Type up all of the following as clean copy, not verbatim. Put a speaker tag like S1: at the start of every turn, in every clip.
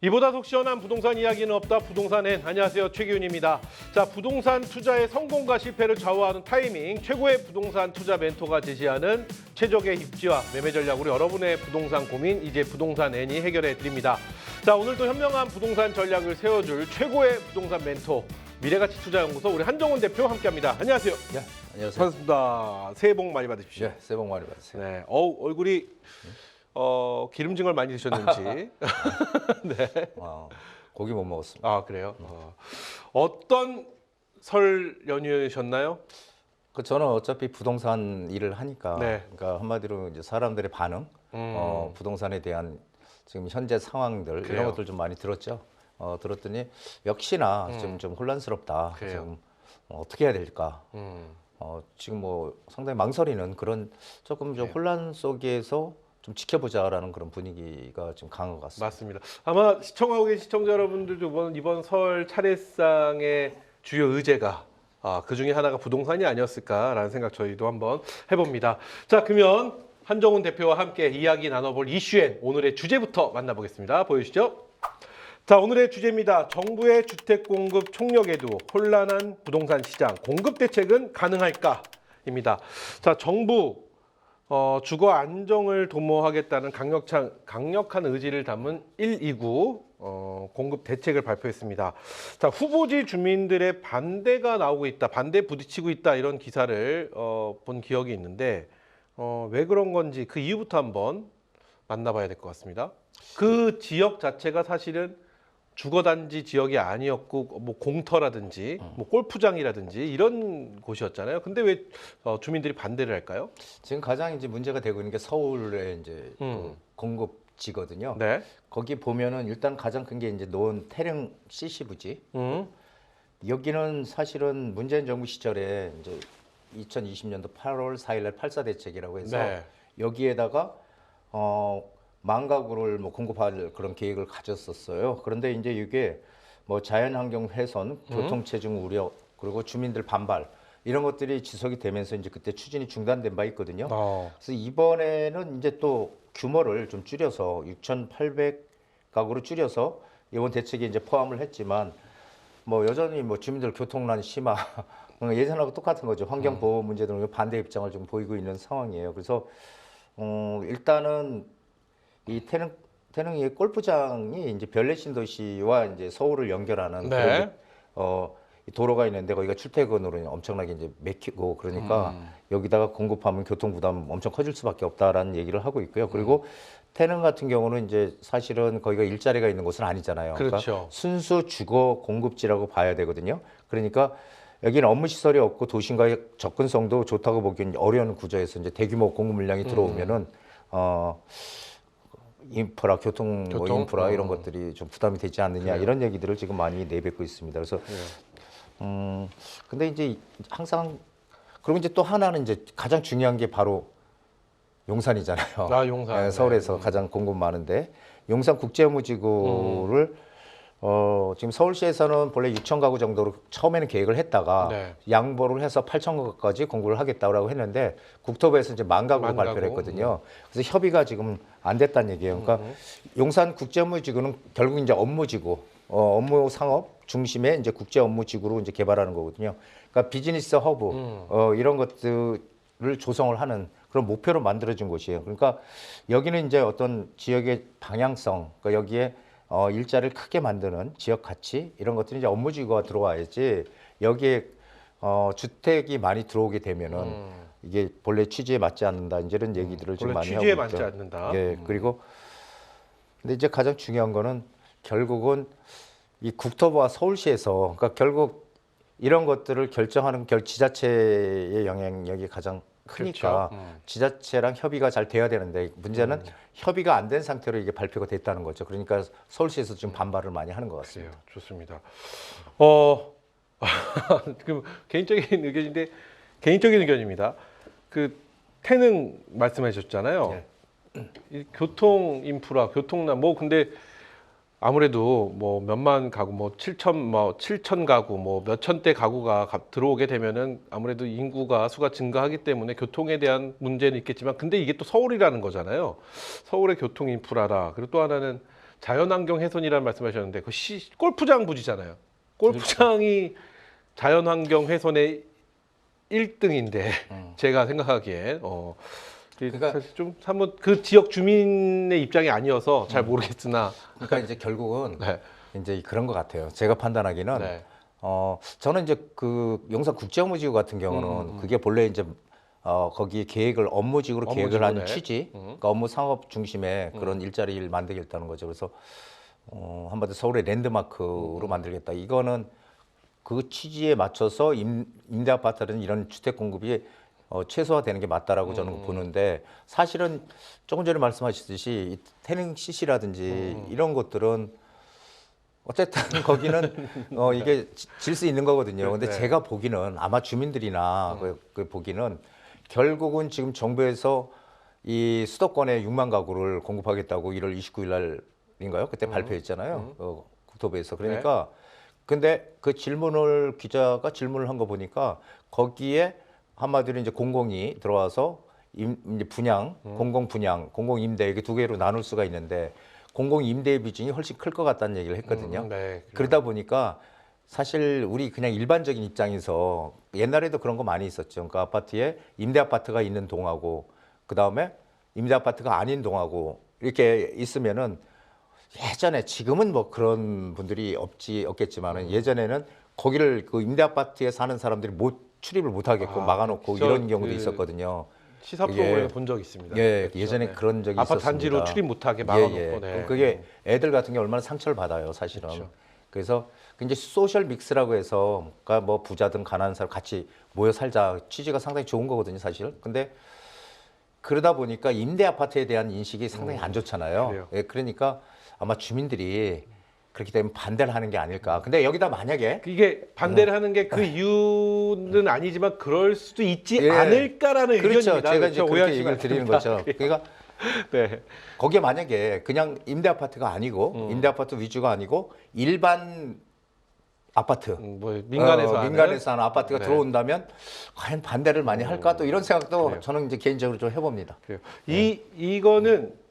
S1: 이보다 속 시원한 부동산 이야기는 없다. 부동산 N. 안녕하세요. 최기훈입니다. 자, 부동산 투자의 성공과 실패를 좌우하는 타이밍, 최고의 부동산 투자 멘토가 제시하는 최적의 입지와 매매 전략으로 여러분의 부동산 고민 이제 부동산 N이 해결해 드립니다. 자, 오늘도 현명한 부동산 전략을 세워줄 최고의 부동산 멘토 미래가치투자연구소 우리 한정훈 대표 함께합니다. 안녕하세요.
S2: 네, 안녕하세요.
S1: 반갑습니다. 새해 복 많이 받으십시오.
S2: 네, 새해 복 많이 받으세요.
S1: 네, 얼굴이 기름진 걸 많이 드셨는지. 네.
S2: 고기 못 먹었습니다.
S1: 아, 그래요? 어떤 설 연휴셨나요?
S2: 저는 어차피 부동산 일을 하니까,
S1: 네.
S2: 그러니까 한마디로 이제 사람들의 반응, 부동산에 대한 지금 현재 상황들
S1: 그래요.
S2: 이런 것들 좀 많이 들었죠. 들었더니 역시나 좀 혼란스럽다.
S1: 그래요.
S2: 지금 어떻게 해야 될까? 지금 뭐 상당히 망설이는 그런 조금 좀
S1: 네.
S2: 혼란 속에서 좀 지켜보자라는 그런 분위기가 좀 강한 것 같습니다.
S1: 맞습니다. 아마 시청하고 계신 시청자 여러분들도 이번 설 차례상의 주요 의제가 그 중에 하나가 부동산이 아니었을까라는 생각 저희도 한번 해봅니다. 자, 그러면 한정훈 대표와 함께 이야기 나눠볼 이슈엔 오늘의 주제부터 만나보겠습니다. 보여주시죠. 자, 오늘의 주제입니다. 정부의 주택 공급 총력에도 혼란한 부동산 시장, 공급 대책은 가능할까?입니다. 자, 정부 주거 안정을 도모하겠다는 강력한 의지를 담은 129 공급 대책을 발표했습니다. 자, 후보지 주민들의 반대가 나오고 있다, 반대 부딪히고 있다 이런 기사를 본 기억이 있는데 왜 그런 건지 그 이유부터 한번 만나봐야 될 것 같습니다. 그 지역 자체가 사실은 주거단지 지역이 아니었고 뭐 공터라든지 뭐 골프장이라든지 이런 곳이었잖아요. 근데 왜 주민들이 반대를 할까요?
S2: 지금 가장 이제 문제가 되고 있는 게 서울의 이제 그 공급지거든요.
S1: 네.
S2: 거기 보면은 일단 가장 큰 게 이제 노원 태릉 CC 부지. 여기는 사실은 문재인 정부 시절에 이제 2020년도 8월 4일날 8.4 대책이라고 해서
S1: 네.
S2: 여기에다가 만 가구를 뭐 공급할 그런 계획을 가졌었어요. 그런데 이제 이게 뭐 자연환경 훼손, 교통체증 우려, 그리고 주민들 반발 이런 것들이 지속이 되면서 이제 그때 추진이 중단된 바 있거든요. 그래서 이번에는 이제 또 규모를 좀 줄여서 6,800 가구로 줄여서 이번 대책에 이제 포함을 했지만 뭐 여전히 뭐 주민들 교통난 심화 예전하고 똑같은 거죠. 환경 보호 문제 등 반대 입장을 좀 보이고 있는 상황이에요. 그래서 일단은 이 태릉이 골프장이 이제 별내 신도시와 이제 서울을 연결하는
S1: 네.
S2: 그런 이 도로가 있는데 거기가 출퇴근으로 엄청나게 이제 막히고 그러니까 여기다가 공급하면 교통 부담 엄청 커질 수밖에 없다라는 얘기를 하고 있고요. 그리고 태릉 같은 경우는 이제 사실은 거기가 일자리가 있는 곳은 아니잖아요.
S1: 그렇죠.
S2: 그러니까 순수 주거 공급지라고 봐야 되거든요. 그러니까 여기는 업무 시설이 없고 도심과의 접근성도 좋다고 보기엔 어려운 구조에서 이제 대규모 공급 물량이 들어오면은 인프라, 교통 뭐 인프라 이런 것들이 좀 부담이 되지 않느냐
S1: 그래요.
S2: 이런 얘기들을 지금 많이 내뱉고 있습니다. 그래서 근데 이제 항상 그리고 이제 또 하나는 이제 가장 중요한 게 바로 용산이잖아요.
S1: 용산.
S2: 네, 서울에서 가장 공급 많은데 용산 국제업무지구를 지금 서울시에서는 본래 6천 가구 정도로 처음에는 계획을 했다가
S1: 네.
S2: 양보를 해서 8천 가구까지 공급을 하겠다고 했는데 국토부에서 이제 10,000가구
S1: 만
S2: 발표를
S1: 가구.
S2: 했거든요. 그래서 협의가 지금 안 됐다는 얘기예요. 그러니까 용산 국제업무지구는 결국 이제 업무지구, 업무 상업 중심의 이제 국제업무지구로 이제 개발하는 거거든요. 그러니까 비즈니스 허브 이런 것들을 조성을 하는 그런 목표로 만들어진 곳이에요. 그러니까 여기는 이제 어떤 지역의 방향성, 그러니까 여기에 일자리를 크게 만드는 지역 가치 이런 것들이 이제 업무지구가 들어와야지 여기에 주택이 많이 들어오게 되면은 이게 본래 취지에 맞지 않는다 이런 얘기들을 지금
S1: 원래
S2: 많이
S1: 취지에
S2: 하고
S1: 맞지
S2: 있죠.
S1: 않는다.
S2: 예, 그리고 근데 이제 가장 중요한 거는 결국은 이 국토부와 서울시에서 그러니까 결국 이런 것들을 결정하는 지자체의 영향력이 가장 크니까
S1: 그렇죠.
S2: 지자체랑 협의가 잘 돼야 되는데 문제는 협의가 안 된 상태로 이게 발표가 됐다는 거죠. 그러니까 서울시에서 지금 반발을 많이 하는 것
S1: 그래요.
S2: 같습니다.
S1: 좋습니다. 그 개인적인 의견인데 개인적인 의견입니다. 그 태릉 말씀하셨잖아요. 이 교통 인프라, 교통난 뭐 근데 아무래도 뭐 몇만 가구, 뭐 7천 가구, 뭐 몇천 대 가구가 들어오게 되면은 아무래도 인구가 수가 증가하기 때문에 교통에 대한 문제는 있겠지만, 근데 이게 또 서울이라는 거잖아요. 서울의 교통 인프라라. 그리고 또 하나는 자연환경 훼손이라는 말씀하셨는데 그 골프장 부지잖아요. 골프장이 자연환경 훼손의 1등인데 제가 생각하기엔
S2: 그러니까-
S1: 사실 좀 한번 그 지역 주민의 입장이 아니어서 잘 모르겠으나
S2: 그러니까 이제 결국은
S1: 네.
S2: 이제 그런 것 같아요. 제가 판단하기는
S1: 네.
S2: 저는 이제 그 용산 국제업무지구 같은 경우는 그게 본래 이제 거기 계획을 업무지구로 계획을 한
S1: 업무지구네.
S2: 취지, 그러니까 업무 상업 중심의 그런 일자리를 만들겠다는 거죠. 그래서 한마디로 서울의 랜드마크로 만들겠다. 이거는 그 취지에 맞춰서 임대 아파트는 이런 주택 공급이 최소화되는 게 맞다라고 저는 보는데 사실은 조금 전에 말씀하셨듯이 이 태릉 CC라든지 이런 것들은 어쨌든 거기는 이게 질 수 있는 거거든요. 근데
S1: 네.
S2: 제가 보기는 아마 주민들이나 그 보기는 결국은 지금 정부에서 이 수도권에 6만 가구를 공급하겠다고 1월 29일 날인가요? 그때 발표했잖아요. 국토부에서. 그러니까 근데 그 기자가 질문을 한 거 보니까 거기에 한마디로 이제 공공이 들어와서 이제 분양, 공공 분양, 공공 임대 이게 두 개로 나눌 수가 있는데 공공 임대의 비중이 훨씬 클 것 같다는 얘기를 했거든요.
S1: 네,
S2: 그러다 보니까 사실 우리 그냥 일반적인 입장에서 옛날에도 그런 거 많이 있었죠. 그러니까 아파트에 임대 아파트가 있는 동하고 그 다음에 임대 아파트가 아닌 동하고 이렇게 있으면은 예전에 지금은 뭐 그런 분들이 없겠지만은 예전에는 거기를 그 임대 아파트에 사는 사람들이 출입을 못 하게끔 막아놓고 이런 경우도 있었거든요.
S1: 시사 프로그램에 본 적 있습니다.
S2: 예,
S1: 그렇죠.
S2: 예전에
S1: 네.
S2: 그런 적이
S1: 아파트
S2: 있었습니다.
S1: 단지로 출입 못하게 막아놓고. 네.
S2: 그럼 그게 애들 같은 게 얼마나 상처를 받아요, 사실은.
S1: 그렇죠.
S2: 그래서 이제 소셜 믹스라고 해서 그러니까 뭐 부자든 가난한 사람 같이 모여 살자 취지가 상당히 좋은 거거든요, 사실. 근데 그러다 보니까 임대 아파트에 대한 인식이 상당히 안 좋잖아요.
S1: 그래요.
S2: 예, 그러니까 아마 주민들이 그렇게 되면 반대를 하는 게 아닐까. 근데 여기다 만약에
S1: 이게 반대를 하는 게 그 이유는 아니지만 그럴 수도 있지
S2: 예.
S1: 않을까라는
S2: 그렇죠.
S1: 의견입니다.
S2: 제가 이제
S1: 그렇죠?
S2: 그렇게
S1: 오해하시면
S2: 얘기를
S1: 안
S2: 드리는
S1: 됩니다.
S2: 거죠. 그러니까
S1: 네.
S2: 거기에 만약에 그냥 임대 아파트가 아니고 임대 아파트 위주가 아니고 일반 아파트
S1: 뭐 민간에서
S2: 하는 아파트가
S1: 네.
S2: 들어온다면 과연 반대를 많이 할까 또 이런 생각도
S1: 그래요.
S2: 저는 이제 개인적으로 좀 해봅니다.
S1: 그래요. 이거는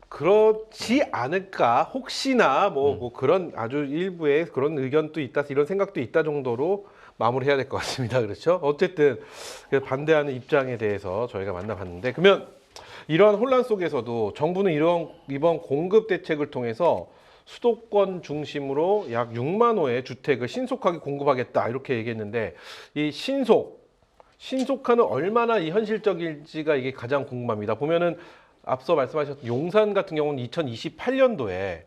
S1: 그렇지 않을까 혹시나 뭐 그런 아주 일부의 그런 의견도 있다 이런 생각도 있다 정도로 마무리해야 될 것 같습니다. 그렇죠? 어쨌든 반대하는 입장에 대해서 저희가 만나봤는데 그러면 이러한 혼란 속에서도 정부는 이번 공급 대책을 통해서 수도권 중심으로 약 6만 호의 주택을 신속하게 공급하겠다 이렇게 얘기했는데 이 신속화는 얼마나 이 현실적일지가 이게 가장 궁금합니다. 보면은 앞서 말씀하셨던 용산 같은 경우는 2028년도에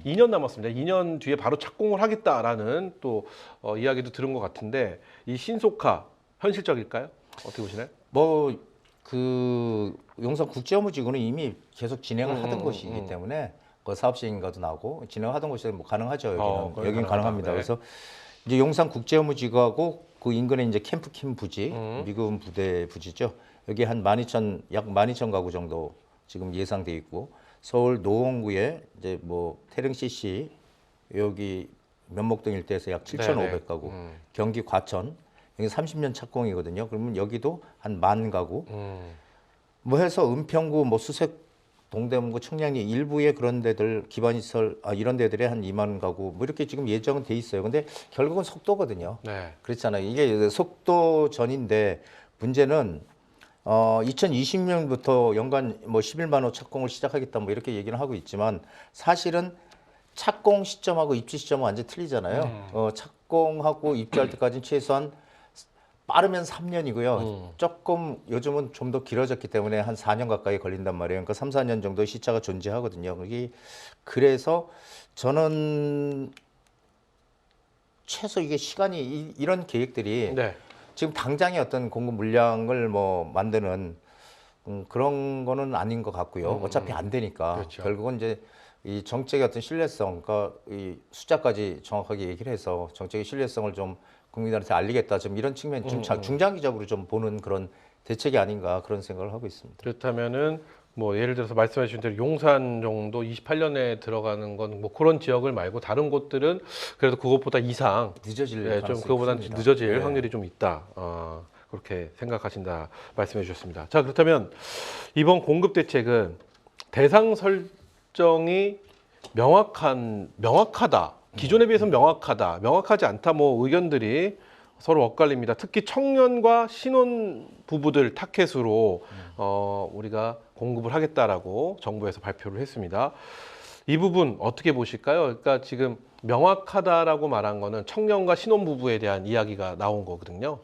S1: 2년 남았습니다. 2년 뒤에 바로 착공을 하겠다라는 또 이야기도 들은 것 같은데 이 신속화 현실적일까요? 어떻게 보시나요?
S2: 뭐 그 용산 국제업무지구는 이미 계속 진행을 하던 곳이기 때문에 그 사업 시행인가도 나고 진행하던 곳이 뭐 가능하죠. 여기는
S1: 그건
S2: 가능합니다.
S1: 네.
S2: 그래서 이제 용산 국제업무지구하고 그 인근에 이제 캠프킴 부지, 미군 부대 부지죠. 여기 한 12,000 가구 정도 지금 예상돼 있고 서울 노원구에 이제 뭐 태릉 CC 여기 면목동 일대에서 약 7,500 가구, 경기 과천 여기 30년 착공이거든요. 그러면 여기도 한 10,000 가구. 뭐 해서 은평구, 뭐 수색, 동대문구, 청량리 일부의 그런 데들 기반시설 이런 데들에 한 2만 가구 뭐 이렇게 지금 예정은 돼 있어요. 근데 결국은 속도거든요.
S1: 네.
S2: 그렇잖아요. 이게 속도 전인데 문제는 2020년부터 연간 뭐 11만 호 착공을 시작하겠다 뭐 이렇게 얘기는 하고 있지만 사실은 착공 시점하고 입주 시점은 완전히 틀리잖아요. 착공하고 입주할 때까지는 최소한 빠르면 3년이고요. 조금 요즘은 좀 더 길어졌기 때문에 한 4년 가까이 걸린단 말이에요. 그러니까 3, 4년 정도의 시차가 존재하거든요. 그래서 저는 최소 이게 시간이 이런 계획들이
S1: 네.
S2: 지금 당장의 어떤 공급 물량을 뭐 만드는 그런 거는 아닌 것 같고요. 어차피 안 되니까
S1: 그렇죠.
S2: 결국은 이제 이 정책의 어떤 신뢰성, 그러니까 이 숫자까지 정확하게 얘기를 해서 정책의 신뢰성을 좀 국민들한테 알리겠다. 좀 이런 측면, 좀 중장기적으로 좀 보는 그런 대책이 아닌가 그런 생각을 하고 있습니다.
S1: 그렇다면은 뭐 예를 들어서 말씀해 주신 대로 용산 정도 28년에 들어가는 건 뭐 그런 지역을 말고 다른 곳들은 그래도 그것보다 이상
S2: 늦어질
S1: 좀
S2: 가능성이
S1: 그거보다는
S2: 큽니다.
S1: 늦어질
S2: 네.
S1: 확률이 좀 있다. 그렇게 생각하신다 말씀해 주셨습니다. 자, 그렇다면 이번 공급 대책은 대상 설정이 명확하다. 기존에 비해서 명확하다. 명확하지 않다. 뭐 의견들이 서로 엇갈립니다. 특히 청년과 신혼 부부들 타켓으로 우리가 공급을 하겠다라고 정부에서 발표를 했습니다. 이 부분 어떻게 보실까요? 그러니까 지금 명확하다라고 말한 거는 청년과 신혼부부에 대한 이야기가 나온 거거든요.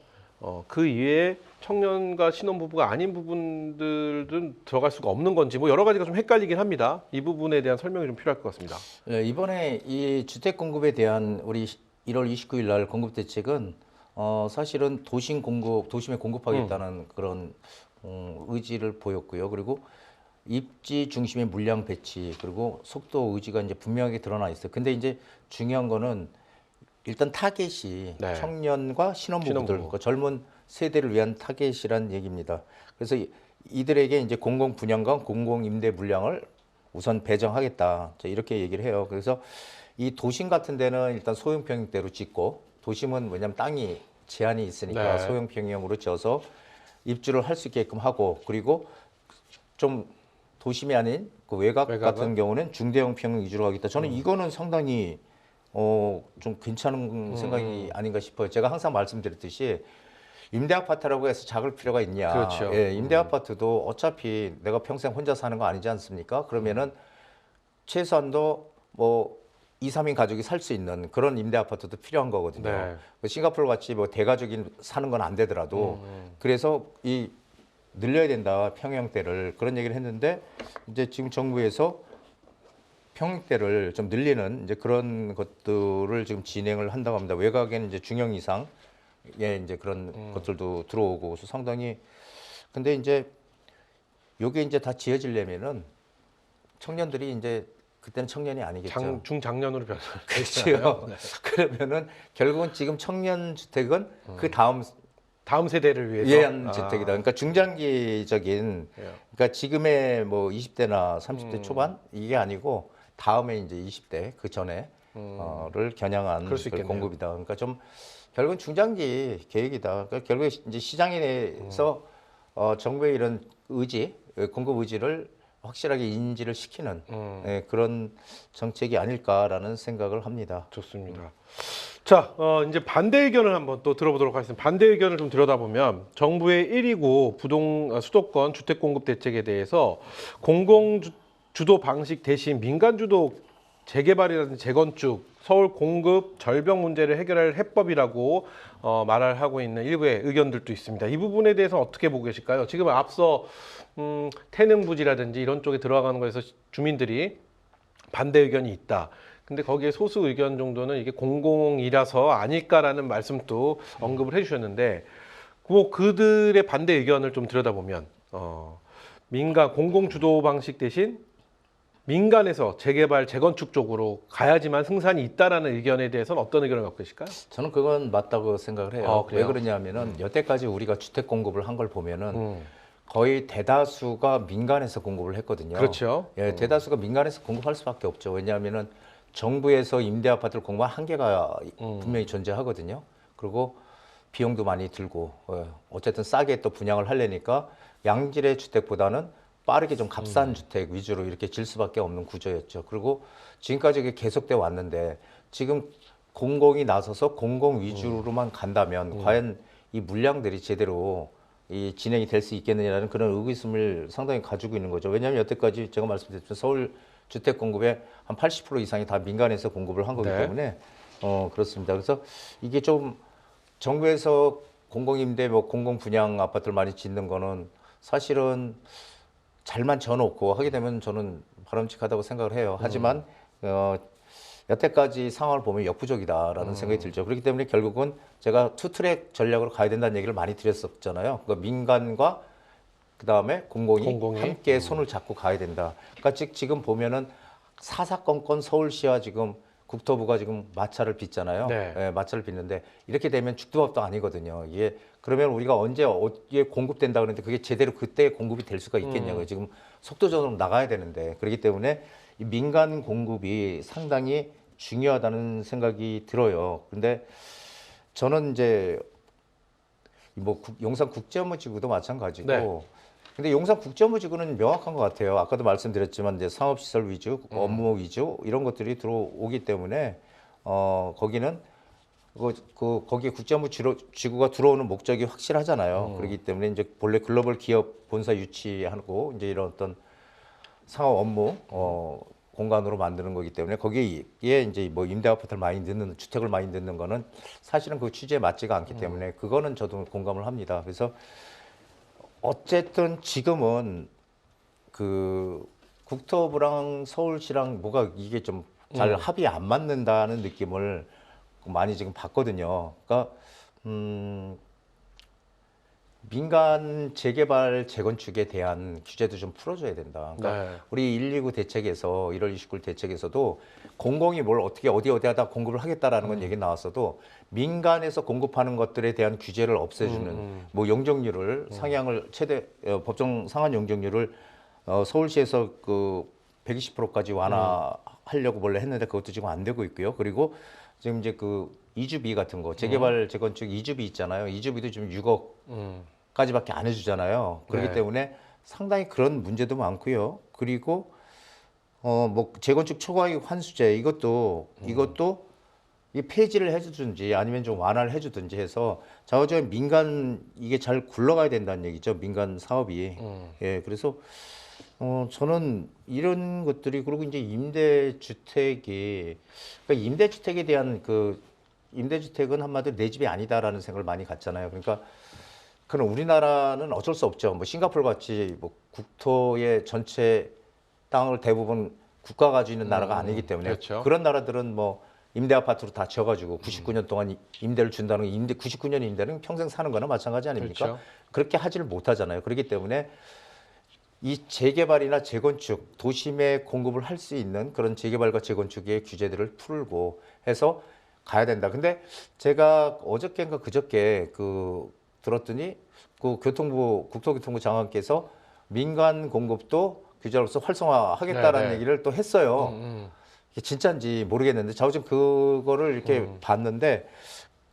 S1: 그 이외에 청년과 신혼부부가 아닌 부분들은 들어갈 수가 없는 건지 뭐 여러 가지가 좀 헷갈리긴 합니다. 이 부분에 대한 설명이 좀 필요할 것 같습니다.
S2: 네, 이번에 이 주택 공급에 대한 우리 1월 29일 날 공급 대책은 사실은 도심에 공급하겠다는 그런 의지를 보였고요. 그리고 입지 중심의 물량 배치 그리고 속도 의지가 이제 분명하게 드러나 있어요. 근데 이제 중요한 거는 일단 타겟이
S1: 네.
S2: 청년과 신혼부부들,
S1: 신혼부부.
S2: 그러니까 젊은 세대를 위한 타겟이란 얘기입니다. 그래서 이들에게 이제 공공 분양과 공공 임대 물량을 우선 배정하겠다. 이렇게 얘기를 해요. 그래서 이 도심 같은 데는 일단 소형 평형대로 짓고 외냐면 땅이 제한이 있으니까
S1: 네.
S2: 소형 평형으로 지어서 입주를 할 수 있게끔 하고 그리고 좀 도심이 아닌 그 외곽
S1: 외곽은?
S2: 같은 경우는 중대형 평형 위주로 하겠다. 저는 이거는 상당히 좀 괜찮은 생각이 아닌가 싶어요. 제가 항상 말씀드렸듯이 임대 아파트라고 해서 작을 필요가 있냐?
S1: 그렇죠.
S2: 예, 임대 아파트도 어차피 내가 평생 혼자 사는 거 아니지 않습니까? 그러면은 최소한도 뭐 2, 3인 가족이 살 수 있는 그런 임대 아파트도 필요한 거거든요.
S1: 네.
S2: 그 싱가포르 같이 뭐 대가족이 사는 건 안 되더라도 그래서 이 늘려야 된다 평형대를 그런 얘기를 했는데 이제 지금 정부에서 평형대를 좀 늘리는 이제 그런 것들을 지금 진행을 한다고 합니다. 외곽에는 이제 중형 이상의 이제 그런 것들도 들어오고 그래서 상당히 근데 이제 요게 이제 다 지어지려면은 청년들이 이제 그때는 청년이 아니겠죠.
S1: 중장년으로
S2: 그렇죠. 그러면은 결국은 지금 청년 주택은 그
S1: 다음 세대를 위해서
S2: 예한 주택이다. 그러니까 중장기적인
S1: 예.
S2: 그러니까 지금의 뭐 20대나 30대 초반 이게 아니고 다음에 이제 20대 그 전에 를 겨냥한
S1: 그럴 수
S2: 그
S1: 있겠네요.
S2: 공급이다. 그러니까 좀 결국은 중장기 계획이다. 그러니까 결국에 이제 시장에 대해서 정부의 이런 의지, 공급 의지를 확실하게 인지를 시키는 그런 정책이 아닐까라는 생각을 합니다.
S1: 좋습니다. 자, 이제 반대 의견을 한번 또 들어보도록 하겠습니다. 반대 의견을 좀 들여다보면 정부의 129 수도권 주택 공급 대책에 대해서 공공 주도 방식 대신 민간 주도 재개발이라든지 재건축, 서울 공급 절벽 문제를 해결할 해법이라고 말을 하고 있는 일부의 의견들도 있습니다. 이 부분에 대해서 어떻게 보고 계실까요? 지금 앞서 태능 부지라든지 이런 쪽에 들어가는 거에서 주민들이 반대 의견이 있다. 근데 거기에 소수 의견 정도는 이게 공공이라서 아닐까라는 말씀도 언급을 해주셨는데, 뭐 그들의 반대 의견을 좀 들여다보면 민간 공공 주도 방식 대신 민간에서 재개발 재건축 쪽으로 가야지만 승산이 있다라는 의견에 대해서는 어떤 의견을 갖고 계실까요?
S2: 저는 그건 맞다고 생각을 해요.
S1: 그래요?
S2: 왜 그러냐면은 여태까지 우리가 주택 공급을 한 걸 보면은 거의 대다수가 민간에서 공급을 했거든요.
S1: 그렇죠.
S2: 예, 대다수가 민간에서 공급할 수밖에 없죠. 왜냐하면은 정부에서 임대 아파트를 공급한 한계가 분명히 존재하거든요. 그리고 비용도 많이 들고 어쨌든 싸게 또 분양을 하려니까 양질의 주택보다는 빠르게 좀 값싼 주택 위주로 이렇게 질 수밖에 없는 구조였죠. 그리고 지금까지 이게 계속돼 왔는데 지금 공공이 나서서 공공 위주로만 간다면 과연 이 물량들이 제대로 이 진행이 될 수 있겠느냐라는 그런 의구심을 상당히 가지고 있는 거죠. 왜냐하면 여태까지 제가 말씀드렸지만 서울 주택 공급의 한 80% 이상이 다 민간에서 공급을 한 거기
S1: 네.
S2: 때문에 그렇습니다. 그래서 이게 좀 정부에서 공공임대 뭐 공공 분양 아파트를 많이 짓는 거는 사실은 잘만 져놓고 하게 되면 저는 바람직하다고 생각을 해요. 하지만 여태까지 상황을 보면 역부족이다라는 생각이 들죠. 그렇기 때문에 결국은 제가 투트랙 전략으로 가야 된다는 얘기를 많이 드렸었잖아요. 그러니까 민간과 그다음에 공공이 함께 손을 잡고 가야 된다. 그러니까 즉 지금 보면은 사사건건 서울시와 지금 국토부가 지금 마찰을 빚잖아요.
S1: 네.
S2: 예, 마찰을 빚는데 이렇게 되면 죽두밥도 아니거든요. 이게 그러면 우리가 언제 어디에 공급된다 그러는데 그게 제대로 그때 공급이 될 수가 있겠냐고요. 지금 속도전으로 나가야 되는데 그렇기 때문에 이 민간 공급이 상당히 중요하다는 생각이 들어요. 근데 저는 이제 뭐 용산 국제업무지구도 마찬가지고
S1: 네.
S2: 근데 용산 국제업무지구는 명확한 것 같아요. 아까도 말씀드렸지만 이제 상업시설 위주, 업무 위주 이런 것들이 들어오기 때문에 거기는 거기에 국제업무지구가 들어오는 목적이 확실하잖아요. 그렇기 때문에 이제 본래 글로벌 기업 본사 유치하고 이제 이런 어떤 상업 업무 공간으로 만드는 거기 때문에 거기에 이제 뭐 임대 아파트를 많이 넣는 주택을 많이 넣는 거는 사실은 그 취지에 맞지가 않기 때문에 그거는 저도 공감을 합니다. 그래서 어쨌든 지금은 그 국토부랑 서울시랑 뭐가 이게 좀 잘 합이 안 맞는다는 느낌을 많이 지금 받거든요. 그러니까 민간 재개발 재건축에 대한 규제도 좀 풀어줘야 된다. 그러니까
S1: 네.
S2: 우리 129 대책에서 1월 29일 대책에서도 공공이 뭘 어떻게 어디에다 공급을 하겠다라는 건 얘기 나왔어도 민간에서 공급하는 것들에 대한 규제를 없애주는 뭐 용적률을 상향을 최대 법정 상한 용적률을 서울시에서 그 120%까지 완화하려고 원래 했는데 그것도 지금 안 되고 있고요. 그리고 지금 이제 그 이주비 같은 거 재개발 재건축 이주비 있잖아요. 이주비도 지금 6억까지밖에 안 해주잖아요. 그렇기
S1: 네.
S2: 때문에 상당히 그런 문제도 많고요. 그리고 뭐 재건축 초과이익 환수제 이것도 이 폐지를 해주든지 아니면 좀 완화를 해주든지 해서 좌우적인 민간 이게 잘 굴러가야 된다는 얘기죠. 민간 사업이. 예, 그래서 저는 이런 것들이 그리고 이제 임대주택이 그러니까 임대주택에 대한 그 임대주택은 한마디로 내 집이 아니다라는 생각을 많이 갖잖아요. 그러니까 그럼 우리나라는 어쩔 수 없죠. 뭐 싱가포르 같이 뭐 국토의 전체 땅을 대부분 국가가 가지고 있는 나라가 아니기 때문에
S1: 그렇죠.
S2: 그런 나라들은 뭐 임대 아파트로 다 지어가지고 99년 동안 임대를 준다는 게 99년 임대는 평생 사는 거나 마찬가지 아닙니까?
S1: 그렇죠.
S2: 그렇게 하지를 못하잖아요. 그렇기 때문에 이 재개발이나 재건축, 도심에 공급을 할 수 있는 그런 재개발과 재건축의 규제들을 풀고 해서 가야 된다. 근데 제가 어저께인가 그저께 그 들었더니 그 국토교통부 장관께서 민간 공급도 규제로서 활성화하겠다라는
S1: 네.
S2: 얘기를 또 했어요. 이게 진짜인지 모르겠는데 저 지금 그거를 이렇게 봤는데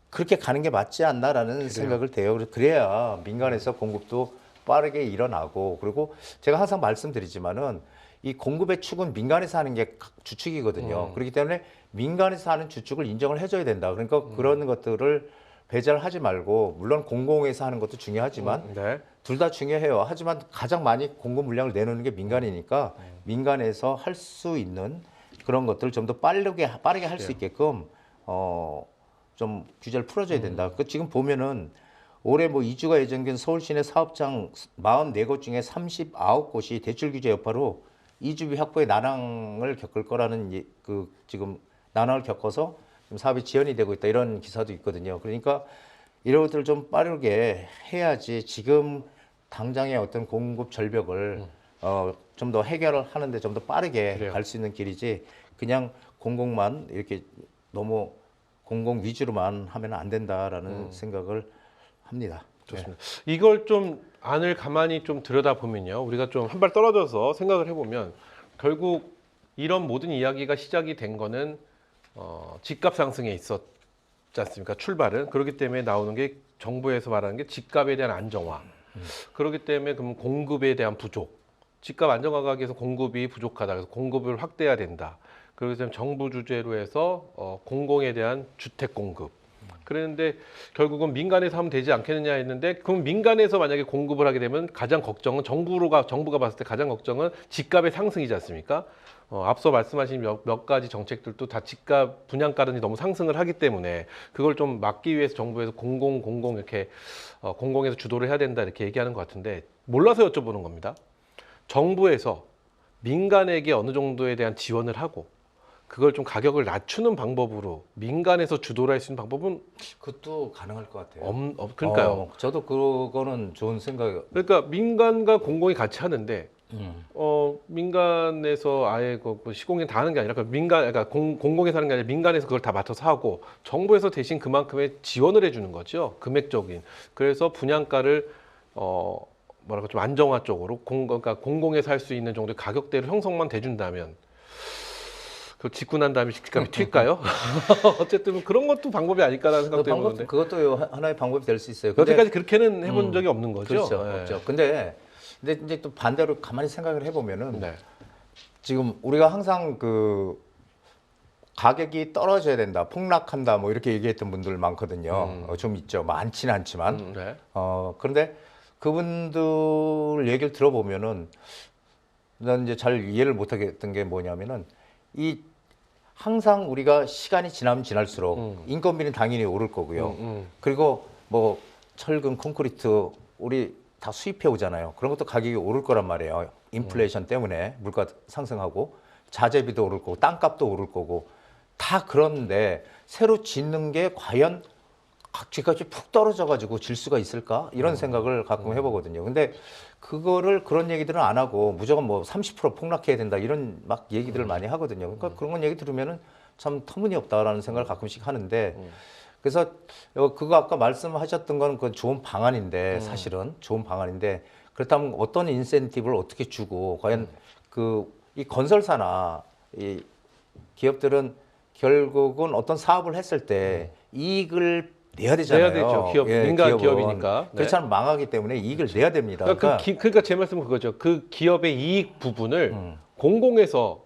S2: 그렇게 가는 게 맞지 않나라는 생각을 돼요. 그래야 민간에서 공급도 빠르게 일어나고 그리고 제가 항상 말씀드리지만은 이 공급의 축은 민간에서 하는 게 주축이거든요. 그렇기 때문에 민간에서 하는 주축을 인정을 해줘야 된다. 그러니까 그런 것들을 배제를 하지 말고 물론 공공에서 하는 것도 중요하지만
S1: 네.
S2: 둘 다 중요해요. 하지만 가장 많이 공급 물량을 내놓는 게 민간이니까 민간에서 할 수 있는 그런 것들을 좀 더 빠르게 할 수 있게끔 좀 규제를 풀어줘야 된다. 그 지금 보면은 올해 뭐 이주가 예정된 서울 시내 사업장 44곳 중에 39곳이 대출 규제 여파로 이주비 확보에 난항을 겪을 거라는 그 지금 난항을 겪어서 지금 사업이 지연이 되고 있다 이런 기사도 있거든요. 그러니까 이런 것들을 좀 빠르게 해야지 지금 당장의 어떤 공급 절벽을 좀 더 해결을 하는데 좀 더 빠르게
S1: 그래요.
S2: 갈 수 있는 길이지 그냥 공공만 이렇게 너무 공공 위주로만 하면 안 된다라는 생각을 합니다.
S1: 좋습니다. 이걸 좀 안을 가만히 좀 들여다보면요. 우리가 좀 한 발 떨어져서 생각을 해보면 결국 이런 모든 이야기가 시작이 된 거는 집값 상승에 있었지 않습니까? 출발은. 그렇기 때문에 나오는 게 정부에서 말하는 게 집값에 대한 안정화. 그렇기 때문에 그럼 공급에 대한 부족. 집값 안정화가 위해서 공급이 부족하다. 그래서 공급을 확대해야 된다. 그렇기 때문에 정부 주재로 해서 공공에 대한 주택 공급. 그랬는데 결국은 민간에서 하면 되지 않겠느냐 했는데 그럼 민간에서 만약에 공급을 하게 되면 가장 걱정은 정부가 봤을 때 가장 걱정은 집값의 상승이지 않습니까? 앞서 말씀하신 몇 가지 정책들도 다 집값 분양가는 너무 상승을 하기 때문에 그걸 좀 막기 위해서 정부에서 공공 이렇게 공공에서 주도를 해야 된다 이렇게 얘기하는 것 같은데 몰라서 여쭤보는 겁니다. 정부에서 민간에게 어느 정도에 대한 지원을 하고 그걸 좀 가격을 낮추는 방법으로 민간에서 주도를 할 수 있는 방법은
S2: 그것도 가능할 것 같아요.
S1: 그러니까요.
S2: 저도 그거는 좋은 생각.
S1: 그러니까 민간과 공공이 같이 하는데 민간에서 아예 그 시공이 다 하는 게 아니라 그러니까 공공에서 하는 게 아니라 민간에서 그걸 다 맡아서 하고 정부에서 대신 그만큼의 지원을 해주는 거죠. 금액적인. 그래서 분양가를 뭐랄까 좀 안정화 쪽으로 그러니까 공공에서 할 수 있는 정도의 가격대로 형성만 돼준다면. 그 짓고 난 다음에 집값이 튈까요? 어쨌든 그런 것도 방법이 아닐까라는 생각도 해보는데
S2: 그것도 하나의 방법이 될 수 있어요. 근데
S1: 여태까지 그렇게는 해본 적이 없는 거죠.
S2: 그렇죠.
S1: 예.
S2: 없죠. 근데 근데 이제 또 반대로 가만히 생각을 해보면은
S1: 네.
S2: 지금 우리가 항상 그 가격이 떨어져야 된다, 폭락한다, 뭐 이렇게 얘기했던 분들 많거든요. 좀 있죠. 많지는 않지만.
S1: 네.
S2: 그런데 그분들 얘기를 들어보면은 난 이제 잘 이해를 못하겠던 게 뭐냐면은 이 항상 우리가 시간이 지나면 지날수록 인건비는 당연히 오를 거고요. 그리고 뭐 철근, 콘크리트 우리 다 수입해 오잖아요. 그런 것도 가격이 오를 거란 말이에요. 인플레이션 때문에 물가 상승하고 자재비도 오를 거고 땅값도 오를 거고 다 그런데 새로 짓는 게 과연 가치값이 푹 떨어져가지고 질 수가 있을까? 이런 생각을 가끔 해보거든요. 근데 그거를 그런 얘기들은 안 하고 무조건 뭐 30% 폭락해야 된다 이런 막 얘기들을 많이 하거든요. 그러니까 그런 건 얘기 들으면은 참 터무니없다라는 생각을 가끔씩 하는데 그래서 그거 아까 말씀하셨던 건 그 좋은 방안인데 사실은 좋은 방안인데 그렇다면 어떤 인센티브를 어떻게 주고 과연 그 이 건설사나 이 기업들은 결국은 어떤 사업을 했을 때 이익을 내야 되잖아요.
S1: 내야 되죠. 기업, 민간
S2: 기업은.
S1: 기업이니까. 네.
S2: 그렇지 않으면 망하기 때문에 이익을 내야 됩니다.
S1: 그러니까, 그러니까 제 말씀은 그거죠. 그 기업의 이익 부분을 공공에서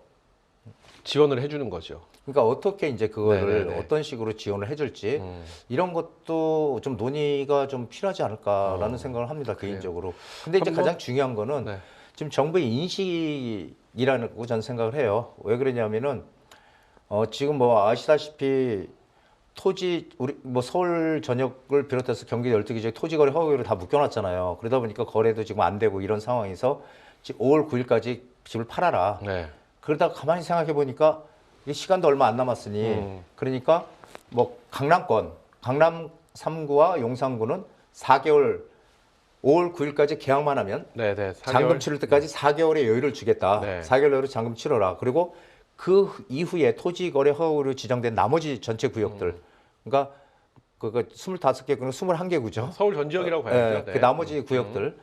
S1: 지원을 해주는 거죠.
S2: 그러니까 어떻게 이제 그거를
S1: 네네네.
S2: 어떤 식으로 지원을 해줄지 이런 것도 좀 논의가 좀 필요하지 않을까라는 생각을 합니다 개인적으로. 근데 이제
S1: 한번-
S2: 가장 중요한 거는
S1: 네.
S2: 지금 정부의 인식이라고 저는 생각을 해요. 왜 그러냐면은 지금 뭐 아시다시피 토지 우리 뭐 서울 전역을 비롯해서 경기 12개 지역 토지 거래 허가를 다 묶여놨잖아요. 그러다 보니까 거래도 지금 안 되고 이런 상황에서 지금 5월 9일까지 집을 팔아라.
S1: 네.
S2: 그러다가 가만히 생각해 보니까 이 시간도 얼마 안 남았으니 그러니까 뭐 강남 3구와 용산구는 4개월 5월 9일까지 계약만 하면
S1: 네, 네.
S2: 잔금 치를 때까지 4개월의 여유를 주겠다.
S1: 네.
S2: 4개월 여유로 잔금 치러라. 그리고 그 이후에 토지 거래 허가로 지정된 나머지 전체 구역들, 그러니까 그거 25개 구는 21개 구죠.
S1: 서울 전 지역이라고 봐야죠. 네.
S2: 그 나머지 구역들,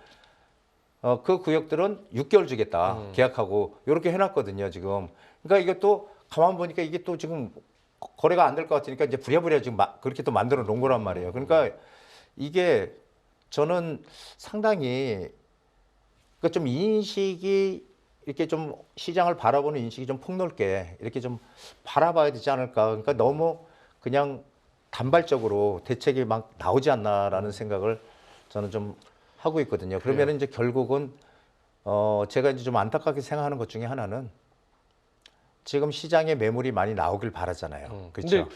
S2: 그 구역들은 6개월 주겠다. 계약하고 이렇게 해놨거든요. 지금. 그러니까 이것도 가만 보니까 이게 또 지금 거래가 안 될 것 같으니까 이제 부랴부랴 지금 그렇게 또 만들어 놓은 거란 말이에요. 그러니까 이게 저는 상당히 그러니까 좀 인식이 이렇게 좀 시장을 바라보는 인식이 좀 폭넓게 이렇게 좀 바라봐야 되지 않을까. 그러니까 너무 그냥 단발적으로 대책이 막 나오지 않나라는 생각을 저는 좀 하고 있거든요. 그러면 이제 결국은 제가 이제 좀 안타깝게 생각하는 것 중에 하나는 지금 시장에 매물이 많이 나오길 바라잖아요. 그렇죠?
S1: 근데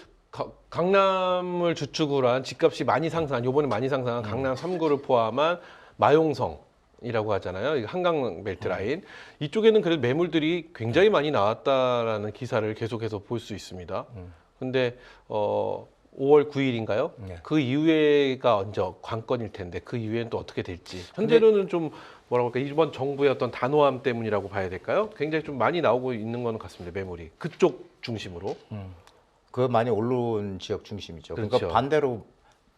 S1: 강남을 주축으로 한 집값이 많이 상승한 요번에 많이 상승한 강남 3구를 포함한 마용성이라고 하잖아요. 이 한강 벨트 라인. 이쪽에는 그래도 매물들이 굉장히 많이 나왔다라는 기사를 계속해서 볼 수 있습니다. 근데 5월 9일인가요?
S2: 네.
S1: 그 이후에가 언제 관건일 텐데 그 이후에는 또 어떻게 될지. 현재로는 좀 뭐라고 할까 이번 정부의 어떤 단호함 때문이라고 봐야 될까요? 굉장히 좀 많이 나오고 있는 건 같습니다. 매물이 그쪽 중심으로.
S2: 그 많이 오른 지역 중심이죠. 그러니까
S1: 그렇죠.
S2: 반대로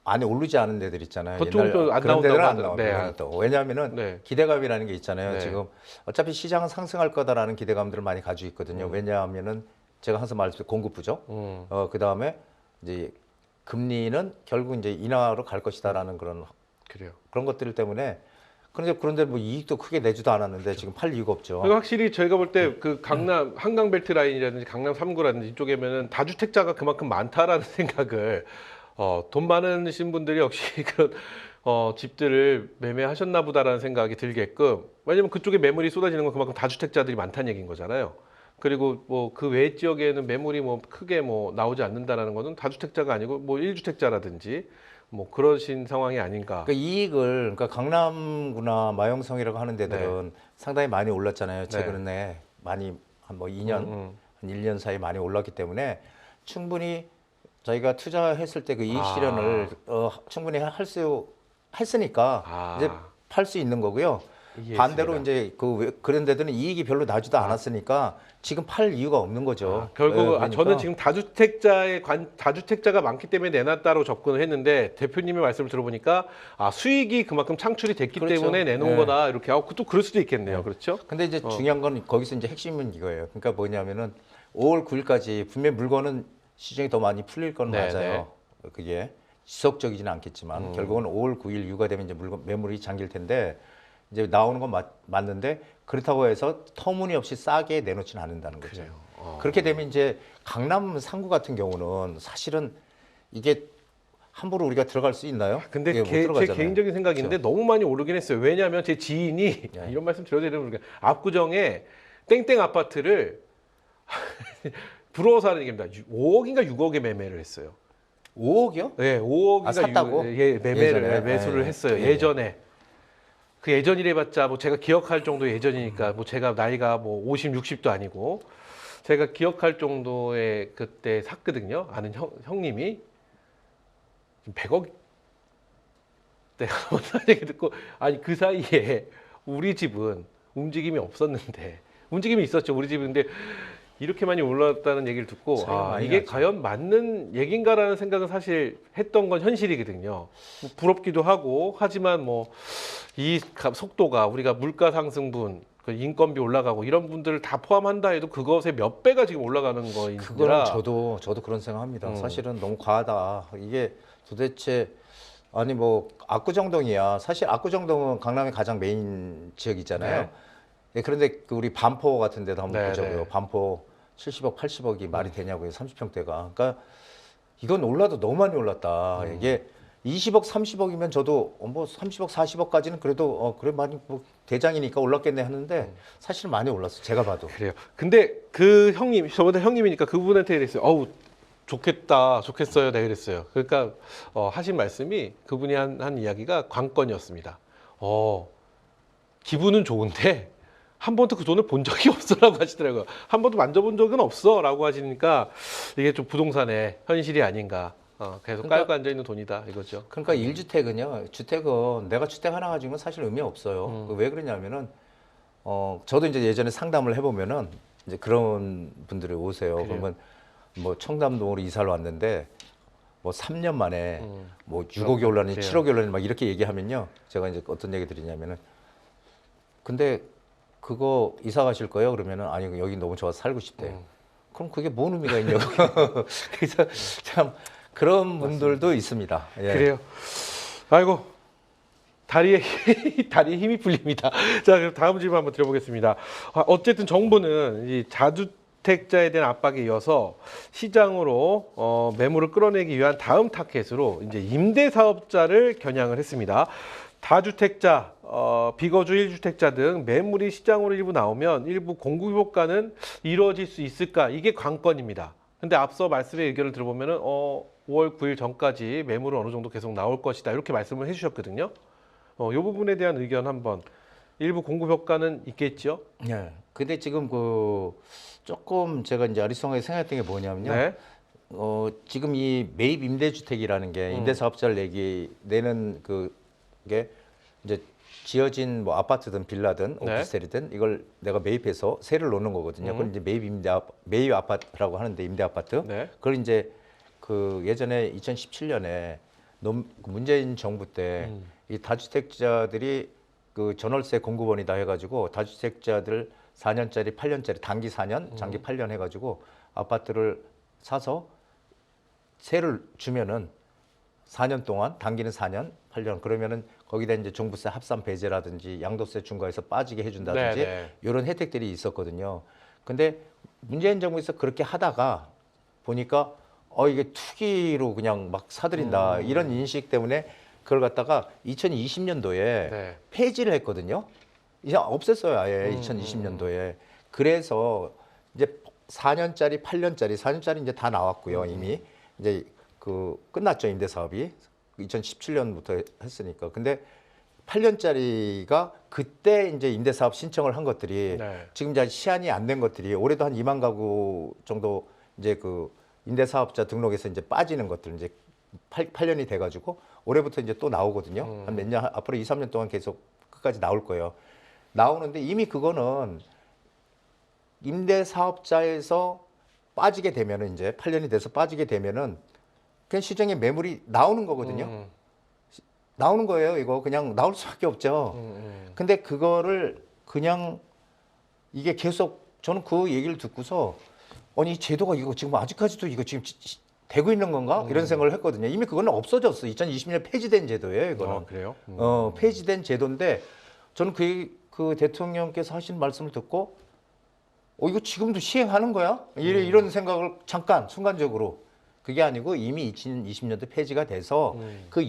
S2: 많이 오르지 않은 데들 있잖아요.
S1: 보통 또안
S2: 그런 데들은 안
S1: 나온다고
S2: 나와요.
S1: 하더라고요.
S2: 또 왜냐하면은
S1: 네.
S2: 기대감이라는 게 있잖아요.
S1: 네.
S2: 지금 어차피 시장은 상승할 거다라는 기대감들을 많이 가지고 있거든요. 왜냐하면은 제가 항상 말했듯이 공급부죠. 그 다음에 이제 금리는 결국 이제 인하로 갈 것이다라는
S1: 그래요.
S2: 그런 것들 때문에 그런데 뭐 이익도 크게 내지도 않았는데 지금 팔 이유가 없죠.
S1: 그리고 확실히 저희가 볼 때 그 강남 한강 벨트 라인이라든지 강남 3구라든지 이쪽에면은 다주택자가 그만큼 많다라는 생각을 돈 많으신 분들이 역시 그런 집들을 매매하셨나 보다라는 생각이 들게끔 왜냐면 그쪽에 매물이 쏟아지는 건 그만큼 다주택자들이 많다는 얘기인 거잖아요. 그리고 뭐 그 외 지역에는 매물이 뭐 크게 뭐 나오지 않는다라는 거는 다주택자가 아니고 뭐 1주택자라든지 뭐 그러신 상황이 아닌가.
S2: 그러니까 이익을 그러니까 강남구나 마용성이라고 하는 데들은 상당히 많이 올랐잖아요. 최근에 많이 한 뭐 2년, 한 1년 사이 많이 올랐기 때문에 충분히 저희가 투자했을 때 그 이익 실현을 충분히 했으니까 이제 팔 수 있는 거고요.
S1: 이해했습니다.
S2: 반대로 이제 그런 데들은 이익이 별로 나지도 않았으니까 지금 팔 이유가 없는 거죠.
S1: 결국
S2: 그러니까.
S1: 저는 지금 다주택자가 많기 때문에 내놨다로 접근을 했는데 대표님의 말씀을 들어보니까 수익이 그만큼 창출이 됐기
S2: 그렇죠.
S1: 때문에 내놓은
S2: 네.
S1: 거다 이렇게 하고 또 그럴 수도 있겠네요. 그렇죠?
S2: 근데 이제 중요한 건 거기서 이제 핵심은 이거예요. 그러니까 뭐냐면은 5월 9일까지 분명 물건은 시장이 더 많이 풀릴 건
S1: 네,
S2: 맞아요. 그게 지속적이지는 않겠지만 결국은 5월 9일 이후가 되면 이제 매물이 잠길 텐데 이제 나오는 건 맞는데 그렇다고 해서 터무니없이 싸게 내놓지는 않는다는 거죠.
S1: 그래요.
S2: 그렇게 되면 이제 강남 상구 같은 경우는 사실은 이게 함부로 우리가 들어갈 수 있나요?
S1: 근데
S2: 이게 못
S1: 제
S2: 들어가잖아요.
S1: 개인적인 생각인데 너무 많이 오르긴 했어요. 왜냐하면 제 지인이
S2: 네.
S1: 이런 말씀 드려야 되는 모르겠 압구정에 땡땡 아파트를 부러워서 하는 얘기입니다. 5억인가 6억에 매매를 했어요.
S2: 5억이요?
S1: 네, 5억인가
S2: 아, 샀다고?
S1: 예, 매매를
S2: 예전에?
S1: 매수를
S2: 예.
S1: 했어요.
S2: 예.
S1: 예전에. 그 예전이래봤자 뭐 제가 기억할 정도 예전이니까 뭐 제가 나이가 뭐 50, 60도 아니고 제가 기억할 정도의 그때 샀거든요. 아는 형님이 100억 내가 못한 얘기 듣고 아니 그 사이에 우리 집은 움직임이 없었는데 움직임이 있었죠. 우리 집은 근데 이렇게 많이 올랐다는 얘기를 듣고
S2: 차이가 많이
S1: 이게
S2: 나죠.
S1: 과연 맞는 얘긴가라는 생각은 사실 했던 건 현실이거든요. 뭐 부럽기도 하고 하지만 뭐 이 속도가 우리가 물가 상승분 그 인건비 올라가고 이런 분들을 다 포함한다 해도 그것의 몇 배가 지금 올라가는 거인지라
S2: 그거는 저도 그런 생각합니다.
S1: 음.
S2: 사실은 너무 과하다. 이게 도대체 아니 뭐 압구정동이야. 사실 압구정동은 강남의 가장 메인 지역이잖아요.
S1: 네.
S2: 예, 그런데 그 우리 반포 같은 데도 한번
S1: 네,
S2: 보자고요.
S1: 네.
S2: 반포 70억, 80억이 말이 되냐고요. 30평대가. 그러니까 이건 올라도 너무 많이 올랐다. 이게 20억, 30억이면 저도 뭐 30억, 40억까지는 그래도 그래 많이 뭐 대장이니까 올랐겠네 하는데 사실 많이 올랐어. 제가 봐도.
S1: 그래요. 근데 그 형님 저보다 형님이니까 그분한테 이랬어요. 어우 좋겠다, 좋겠어요. 네 그랬어요. 그러니까 하신 말씀이 그분이 한 이야기가 관건이었습니다. 기분은 좋은데 한 번도 그 돈을 본 적이 없어라고 하시더라고요. 한 번도 만져본 적은 없어라고 하시니까 이게 좀 부동산의 현실이 아닌가. 계속
S2: 그러니까-
S1: 깔고 앉아 있는 돈이다 이거죠.
S2: 그러니까 1주택은요. 주택은 내가 주택 하나 가지고는 사실 의미 없어요. 왜 그러냐면은 저도 이제 예전에 상담을 해보면은 이제 그런 분들이 오세요.
S1: 그래요.
S2: 그러면 뭐 청담동으로 이사를 왔는데 뭐 3년 만에 뭐 6억이 올라니
S1: 그래요.
S2: 7억이 올라니 막 이렇게 얘기하면요. 제가 이제 어떤 얘기 드리냐면은 근데 그거 이사 가실 거예요? 그러면은 아니 여기 너무 좋아서 살고 싶대요. 그럼 그게 뭔 의미가 있냐고. 그래서 참 그런 분들도 있습니다. 예.
S1: 그래요. 아이고 다리에 힘이 풀립니다. 자, 그럼 다음 질문 한번 드려보겠습니다. 어쨌든 정부는 이 다주택자에 대한 압박에 이어서 시장으로 매물을 끌어내기 위한 다음 타켓으로 이제 임대사업자를 겨냥을 했습니다. 다주택자, 비거주 1주택자 등 매물이 시장으로 일부 나오면 일부 공급 효과는 이루어질 수 있을까? 이게 관건입니다. 근데 앞서 말씀의 의견을 들어보면은 5월 9일 전까지 매물은 어느 정도 계속 나올 것이다. 이렇게 말씀을 해주셨거든요. 이 부분에 대한 의견 한번. 일부 공급 효과는 있겠죠.
S2: 네. 근데 지금 그 조금 제가 이제 아리송하게 생각했던 게 뭐냐면요.
S1: 네.
S2: 지금 이 매입 임대주택이라는 게 임대사업자를 내는 그게 이제 지어진 뭐 아파트든 빌라든
S1: 네.
S2: 오피스텔이든 이걸 내가 매입해서 세를 놓는 거거든요. 그걸 이제 매입 아파트라고 하는데 임대 아파트.
S1: 네.
S2: 그걸 이제 그 예전에 2017년에 문재인 정부 때 이 다주택자들이 그 전월세 공급원이다 해가지고 다주택자들 4년짜리, 8년짜리 단기 4년, 장기 8년 해가지고 아파트를 사서 세를 주면은 4년 동안 단기는 4년, 8년 그러면은 거기다 이제 종부세 합산 배제라든지 양도세 중과해서 빠지게 해준다든지
S1: 네, 네.
S2: 이런 혜택들이 있었거든요. 근데 문재인 정부에서 그렇게 하다가 보니까 이게 투기로 그냥 막 사들인다 이런 인식 때문에 그걸 갖다가 2020년도에
S1: 네.
S2: 폐지를 했거든요. 이제 없앴어요 아예 2020년도에. 그래서 이제 4년짜리, 8년짜리, 4년짜리 이제 다 나왔고요 이미 이제 그 끝났죠 임대 사업이 2017년부터 했으니까. 근데 8년짜리가 그때 이제 임대 사업 신청을 한 것들이
S1: 네.
S2: 지금 이제 시한이 안 된 것들이 올해도 한 2만 가구 정도 이제 그 임대 사업자 등록에서 이제 빠지는 것들 이제 8년이 돼 가지고 올해부터 이제 또 나오거든요. 한 몇 년 앞으로 2, 3년 동안 계속 끝까지 나올 거예요. 나오는데 이미 그거는 임대 사업자에서 빠지게 되면은 이제 8년이 돼서 빠지게 되면은 그냥 시장에 매물이 나오는 거거든요. 나오는 거예요. 이거 그냥 나올 수밖에 없죠. 근데 그거를 그냥 이게 계속 저는 그 얘기를 듣고서 아니 이 제도가 이거 지금 아직까지도 이거 지금 되고 있는 건가? 이런 생각을 했거든요. 이미 그거는 없어졌어. 2020년 폐지된 제도예요, 이거는.
S1: 그래요?
S2: 폐지된 제도인데 저는 그 대통령께서 하신 말씀을 듣고 이거 지금도 시행하는 거야? 이런 생각을 잠깐 순간적으로 그게 아니고 이미 2020년도 폐지가 돼서 그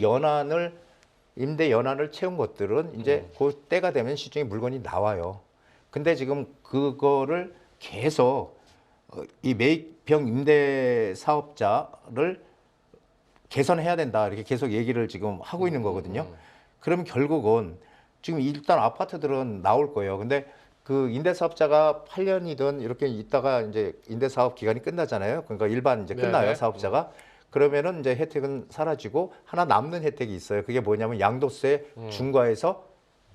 S2: 임대 연한을 채운 것들은 이제 그 때가 되면 시중에 물건이 나와요. 근데 지금 그거를 계속 이 매입형 임대 사업자를 개선해야 된다 이렇게 계속 얘기를 지금 하고 있는 거거든요. 그럼 결국은 지금 일단 아파트들은 나올 거예요. 근데 그 임대사업자가 8년이든 이렇게 있다가 이제 임대사업 기간이 끝나잖아요. 그러니까 일반 이제 끝나요,
S1: 네네.
S2: 사업자가. 그러면은 이제 혜택은 사라지고 하나 남는 혜택이 있어요. 그게 뭐냐면 양도세 중과에서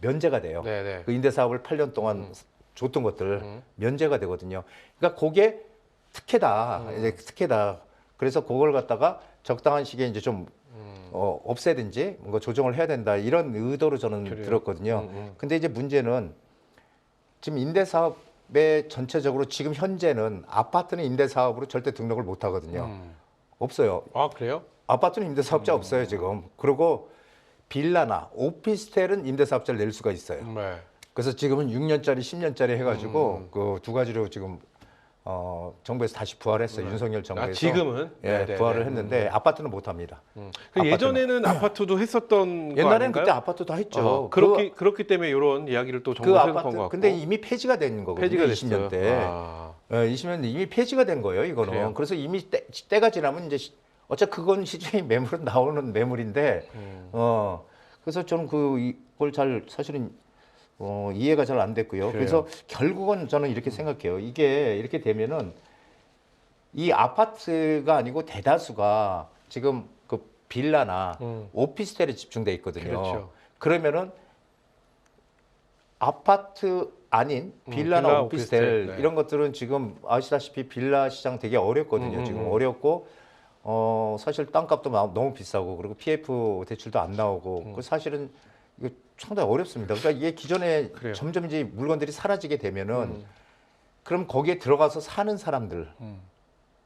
S2: 면제가 돼요.
S1: 네네.
S2: 그 임대사업을 8년 동안 줬던 것들 면제가 되거든요. 그러니까 그게 특혜다. 이제 특혜다. 그래서 그걸 갖다가 적당한 시기에 이제 좀 없애든지 뭔가 조정을 해야 된다. 이런 의도로 저는
S1: 그래요.
S2: 들었거든요. 근데 이제 문제는 지금 임대사업의 전체적으로 지금 현재는 아파트는 임대사업으로 절대 등록을 못 하거든요. 없어요.
S1: 아, 그래요?
S2: 아파트는 임대사업자 없어요, 지금. 그리고 빌라나 오피스텔은 임대사업자를 낼 수가 있어요.
S1: 네.
S2: 그래서 지금은 6년짜리, 10년짜리 해가지고 그 두 가지로 지금 정부에서 다시 부활했어요. 윤석열 정부에서.
S1: 지금은?
S2: 예,
S1: 네네네.
S2: 부활을 했는데 아파트는 못 합니다.
S1: 그 예전에는 아파트도 했었던 거
S2: 옛날에는
S1: 아닌가요?
S2: 그때 아파트 다 했죠.
S1: 그렇기 때문에 이런 이야기를 또
S2: 그
S1: 정부에서 해놓은
S2: 아파트
S1: 것 같고.
S2: 근데 이미 폐지가 된 거거든요.
S1: 폐지가
S2: 20년
S1: 됐어요.
S2: 때.
S1: 아,
S2: 20년 이미 폐지가 된 거예요, 이거는.
S1: 그래요?
S2: 그래서 이미 때가 지나면 이제 어차피 그건 시중에 매물은 나오는 매물인데, 그래서 저는 그걸 잘 사실은 이해가 잘 안 됐고요. 그래서 결국은 저는 이렇게 생각해요. 이게 이렇게 되면은 이 아파트가 아니고 대다수가 지금 그 빌라나 오피스텔에 집중돼 있거든요.
S1: 그렇죠.
S2: 그러면은 아파트 아닌 빌라나
S1: 빌라,
S2: 오피스텔,
S1: 오피스텔, 네.
S2: 이런 것들은 지금 아시다시피 빌라 시장 되게 어렵거든요. 지금 어렵고 사실 땅값도 너무 비싸고 그리고 PF 대출도 안 나오고 그 사실은 이거 상당히 어렵습니다. 그러니까 이게 기존에
S1: 그래요.
S2: 점점 이제 물건들이 사라지게 되면은 그럼 거기에 들어가서 사는 사람들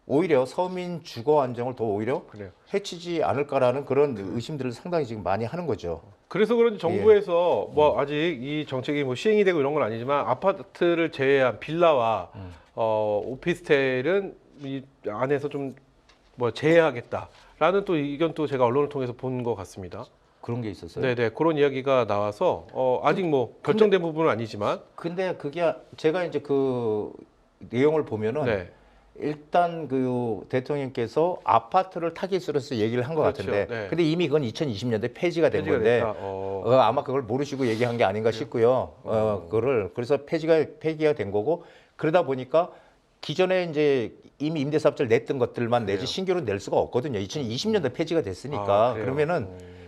S2: 오히려 서민 주거 안정을 더 오히려
S1: 그래요.
S2: 해치지 않을까라는 그런 의심들을 상당히 지금 많이 하는 거죠.
S1: 그래서 그런지 정부에서 뭐 아직 이 정책이 뭐 시행이 되고 이런 건 아니지만 아파트를 제외한 빌라와 오피스텔은 이 안에서 좀 뭐 제외하겠다라는 또 의견 또 제가 언론을 통해서 본 것 같습니다.
S2: 그런 게 있었어요.
S1: 네네 그런 이야기가 나와서 아직 뭐 결정된 부분은 아니지만
S2: 근데 그게 제가 이제 그 내용을 보면은
S1: 네.
S2: 일단 그 대통령께서 아파트를 타깃으로 해서 얘기를 한 것
S1: 그렇죠.
S2: 같은데,
S1: 네.
S2: 근데 이미 그건 2020년대 폐지가 된
S1: 폐지가
S2: 건데
S1: 됐다.
S2: 아마 그걸 모르시고 얘기한 게 아닌가 싶고요. 그거를 그래서 폐기가 된 거고, 그러다 보니까 기존에 이제 이미 임대사업자를 냈던 것들만 내지
S1: 그래요.
S2: 신규로 낼 수가 없거든요. 2020년대 폐지가 됐으니까.
S1: 그래요?
S2: 그러면은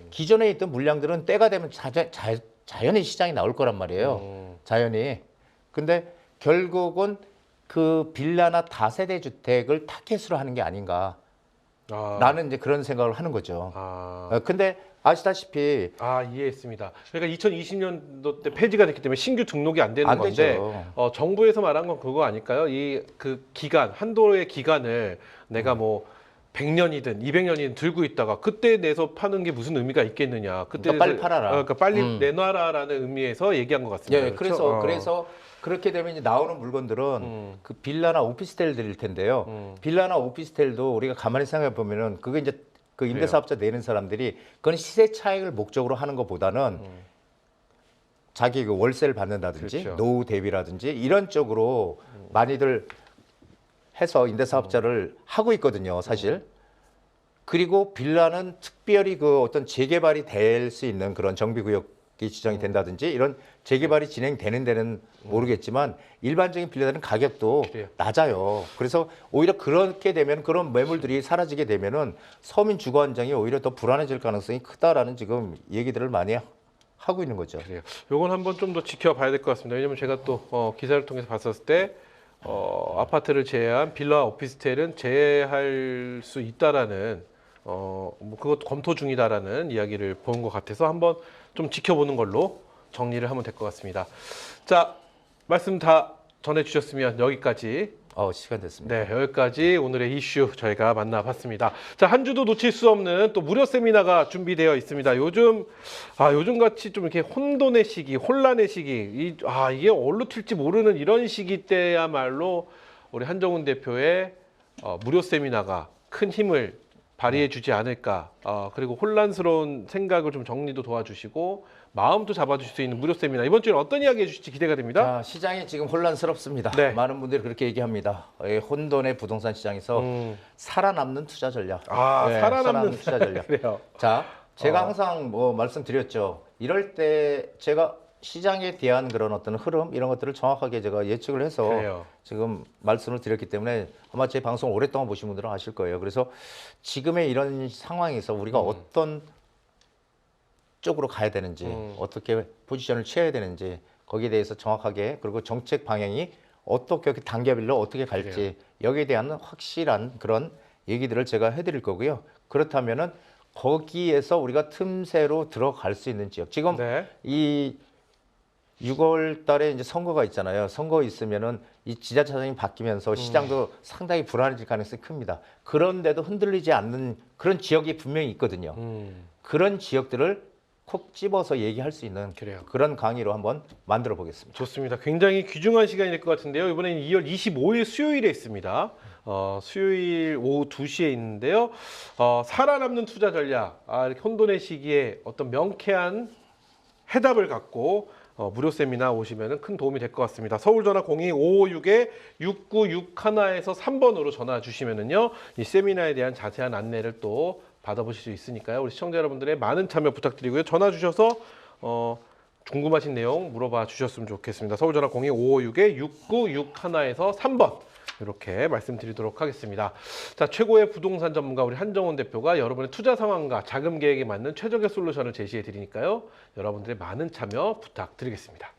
S2: 기존에 있던 물량들은 때가 되면 자연히 시장에 나올 거란 말이에요. 자연히. 근데 결국은 그 빌라나 다세대 주택을 타겟으로 하는 게 아닌가. 나는 이제 그런 생각을 하는 거죠. 근데 아시다시피
S1: 이해했습니다. 그러니까 2020년도 때 폐지가 됐기 때문에 신규 등록이 안 되는
S2: 안
S1: 건데
S2: 되죠.
S1: 정부에서 말한 건 그거 아닐까요? 이 그 기간 한도의 기간을 내가 뭐 100년이든 200년이든 들고 있다가 그때 내서 파는 게 무슨 의미가 있겠느냐. 그때
S2: 그러니까 빨리 팔아라.
S1: 그러니까 빨리 내놔라라는 의미에서 얘기한 것 같습니다.
S2: 예,
S1: 그렇죠?
S2: 그래서 그렇게 되면 이제 나오는 물건들은 그 빌라나 오피스텔들일 텐데요. 빌라나 오피스텔도 우리가 가만히 생각해 보면은 그게 이제 그 임대사업자 내는 사람들이 그건 시세 차익을 목적으로 하는 것보다는 자기 그 월세를 받는다든지
S1: 그렇죠.
S2: 노후 대비라든지 이런 쪽으로 많이들 해서 임대사업자를 하고 있거든요, 사실. 그리고 빌라는 특별히 그 어떤 재개발이 될 수 있는 그런 정비구역이 지정이 된다든지 이런 재개발이 진행되는 데는 모르겠지만 일반적인 빌라들은 가격도
S1: 그래요.
S2: 낮아요. 그래서 오히려 그렇게 되면 그런 매물들이 사라지게 되면은 서민 주거 안정이 오히려 더 불안해질 가능성이 크다라는 지금 얘기들을 많이 하고 있는 거죠.
S1: 그래요. 요건 한번 좀 더 지켜봐야 될 것 같습니다. 왜냐하면 제가 또 기사를 통해서 봤었을 때 아파트를 제외한 빌라 오피스텔은 제외할 수 있다라는 뭐 그것도 검토 중이다라는 이야기를 본 것 같아서 한번 좀 지켜보는 걸로 정리를 하면 될 것 같습니다. 자, 말씀 다 전해주셨으면 여기까지
S2: 시간 됐습니다.
S1: 네, 여기까지 오늘의 이슈 저희가 만나봤습니다. 자, 한 주도 놓칠 수 없는 또 무료 세미나가 준비되어 있습니다. 요즘 같이 좀 이렇게 혼돈의 시기, 혼란의 시기, 이게 어디로 튈지 모르는 이런 시기 때야말로 우리 한정훈 대표의 무료 세미나가 큰 힘을 발휘해 주지 않을까. 그리고 혼란스러운 생각을 좀 정리도 도와주시고 마음도 잡아주실 수 있는 무료 세미나. 이번 주에 어떤 이야기 해주실지 기대가 됩니다.
S2: 자, 시장이 지금 혼란스럽습니다.
S1: 네.
S2: 많은 분들이 그렇게 얘기합니다. 혼돈의 부동산 시장에서 살아남는 투자 전략.
S1: 살아남는
S2: 투자 전략.
S1: 그래요.
S2: 자, 제가 항상 뭐 말씀드렸죠. 이럴 때 제가 시장에 대한 그런 어떤 흐름 이런 것들을 정확하게 제가 예측을 해서
S1: 그래요.
S2: 지금 말씀을 드렸기 때문에 아마 제 방송 오랫동안 보신 분들은 아실 거예요. 그래서 지금의 이런 상황에서 우리가 어떤 쪽으로 가야 되는지 어떻게 포지션을 취해야 되는지 거기에 대해서 정확하게 그리고 정책 방향이 어떻게 단계별로 어떻게 갈지 여기에 대한 확실한 그런 얘기들을 제가 해드릴 거고요. 그렇다면은 거기에서 우리가 틈새로 들어갈 수 있는 지역 지금
S1: 네.
S2: 이 6월 달에 이제 선거가 있잖아요. 선거 있으면은 이 지자체장이 바뀌면서 시장도 상당히 불안해질 가능성이 큽니다. 그런데도 흔들리지 않는 그런 지역이 분명히 있거든요. 그런 지역들을 콕 집어서 얘기할 수 있는
S1: 그래요.
S2: 그런 강의로 한번 만들어 보겠습니다.
S1: 좋습니다. 굉장히 귀중한 시간이 될 것 같은데요. 이번에는 2월 25일 수요일에 있습니다. 수요일 오후 2시에 있는데요. 살아남는 투자 전략, 이렇게 혼돈의 시기에 어떤 명쾌한 해답을 갖고 무료 세미나 오시면 큰 도움이 될 것 같습니다. 서울 전화 02-556-6961에서 3번으로 전화 주시면은요, 이 세미나에 대한 자세한 안내를 또 받아보실 수 있으니까요. 우리 시청자 여러분들의 많은 참여 부탁드리고요. 전화 주셔서 궁금하신 내용 물어봐 주셨으면 좋겠습니다. 서울 전화 02-556-6961에서 3번. 이렇게 말씀드리도록 하겠습니다. 자, 최고의 부동산 전문가 우리 한정훈 대표가 여러분의 투자 상황과 자금 계획에 맞는 최적의 솔루션을 제시해 드리니까요. 여러분들의 많은 참여 부탁드리겠습니다.